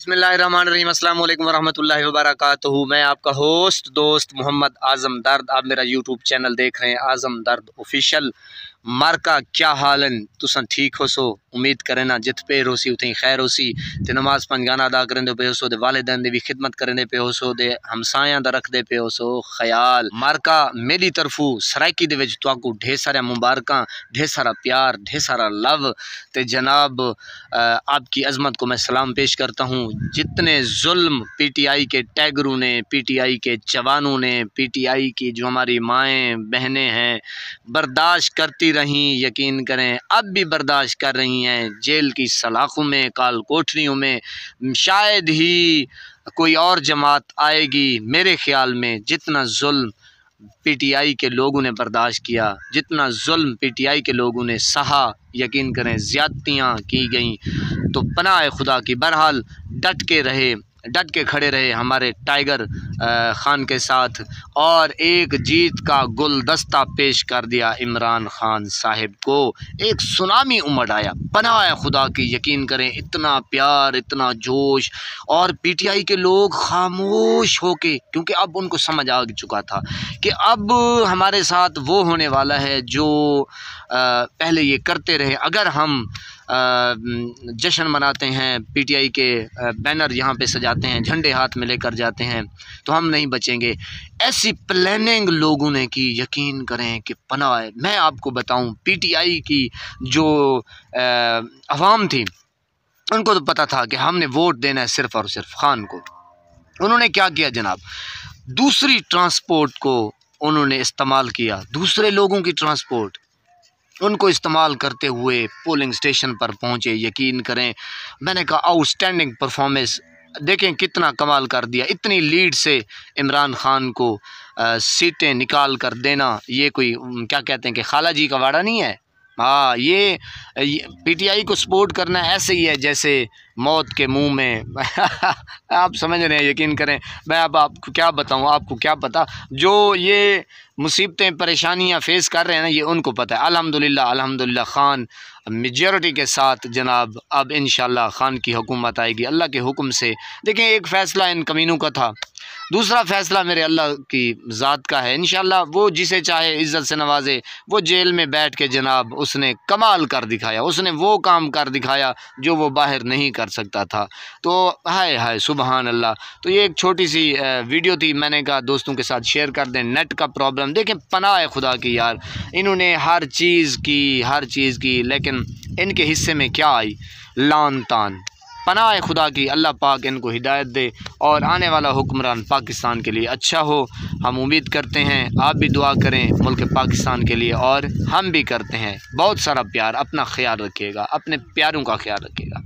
बिस्मिल्लाहिर्रहमानिर्रहीम, अस्सलाम वालेकुम वरहमतुल्लाहि वबरकातुहू। मैं आपका होस्ट दोस्त मोहम्मद आज़म दर्द। आप मेरा यूट्यूब चैनल देख रहे हैं आज़म दर्द ऑफिशियल। मार्का क्या हालन तुसन ठीक हो सो, उम्मीद करें ना जित पे रोसी उतनी खैर होसी। ते नमाज पंज गाना अदा करें पे हो सो, दे वालिदैन दी भी खिदमत करें पे हो सो, दे हमसायां दा रख दे पे हो सो ख्याल। मार्का मेरी तरफू सराइकी दे विच तुहाकू ढेर सारा मुबारकां, ढेर सारा प्यार, ढेर सारा लव। ते जनाब आपकी अजमत को मैं सलाम पेश करता हूँ। जितने जुल्म पीटीआई के टैगरों ने, पीटीआई के जवानों ने, पीटीआई की जो हमारी माएँ बहनें हैं बर्दाश्त करती रहीं, यकीन करें अब भी बर्दाश्त कर रही हैं। जेल की सलाखों में, काल कोठरियों में शायद ही कोई और जमात आएगी। मेरे ख्याल में जितना जुल्म पीटीआई के लोगों ने बर्दाश्त किया, जितना जुल्म पीटीआई के लोगों ने सहा, यकीन करें ज़्यादतियाँ की गई तो पनाह खुदा की। बहरहाल डट के खड़े रहे हमारे टाइगर खान के साथ और एक जीत का गुलदस्ता पेश कर दिया इमरान खान साहिब को। एक सुनामी उमड़ आया पनाह खुदा की, यकीन करें इतना प्यार, इतना जोश। और पीटीआई के लोग खामोश होके, क्योंकि अब उनको समझ आ चुका था कि अब हमारे साथ वो होने वाला है जो पहले ये करते रहे। अगर हम जश्न मनाते हैं, पीटीआई के बैनर यहाँ पे सजाते हैं, झंडे हाथ में लेकर जाते हैं, तो हम नहीं बचेंगे। ऐसी प्लानिंग लोगों ने की, यकीन करें कि पनाह। मैं आपको बताऊं, पीटीआई की जो अवाम थी उनको तो पता था कि हमने वोट देना है सिर्फ़ और सिर्फ खान को। उन्होंने क्या किया जनाब, दूसरी ट्रांसपोर्ट को उन्होंने इस्तेमाल किया, दूसरे लोगों की ट्रांसपोर्ट उनको इस्तेमाल करते हुए पोलिंग स्टेशन पर पहुँचे। यकीन करें, मैंने कहा आउटस्टैंडिंग परफॉर्मेंस, देखें कितना कमाल कर दिया। इतनी लीड से इमरान खान को सीटें निकाल कर देना, ये कोई क्या कहते हैं कि खाला जी का वाड़ा नहीं है। हाँ, ये पीटीआई को सपोर्ट करना ऐसे ही है जैसे मौत के मुंह में आप समझ रहे हैं। यकीन करें, मैं अब आपको क्या बताऊं, आपको क्या पता। जो ये मुसीबतें परेशानियां फेस कर रहे हैं ना, ये उनको पता है। अल्हम्दुलिल्लाह खान मेजॉरिटी के साथ जनाब अब इंशाल्लाह खान की हुकूमत आएगी अल्लाह के हुक्म से। देखें, एक फ़ैसला इन कमीनों का था, दूसरा फ़ैसला मेरे अल्लाह की ज़ात का है। इंशाल्लाह वो जिसे चाहे इज़्ज़त से नवाजे। वो जेल में बैठ के जनाब उसने कमाल कर दिखाया, उसने वो काम कर दिखाया जो वो बाहर नहीं कर सकता था। तो हाय हाय सुबहान अल्लाह। तो ये एक छोटी सी वीडियो थी, मैंने कहा दोस्तों के साथ शेयर कर दें। नेट का प्रॉब्लम देखें, पनाह खुदा की यार, इन्होंने हर चीज़ की, लेकिन इनके हिस्से में क्या आई, लान तान। पनाह खुदा की, अल्लाह पाक इनको हिदायत दे और आने वाला हुक्मरान पाकिस्तान के लिए अच्छा हो। हम उम्मीद करते हैं, आप भी दुआ करें मुल्क पाकिस्तान के लिए और हम भी करते हैं। बहुत सारा प्यार, अपना ख्याल रखिएगा, अपने प्यारों का ख्याल रखिएगा।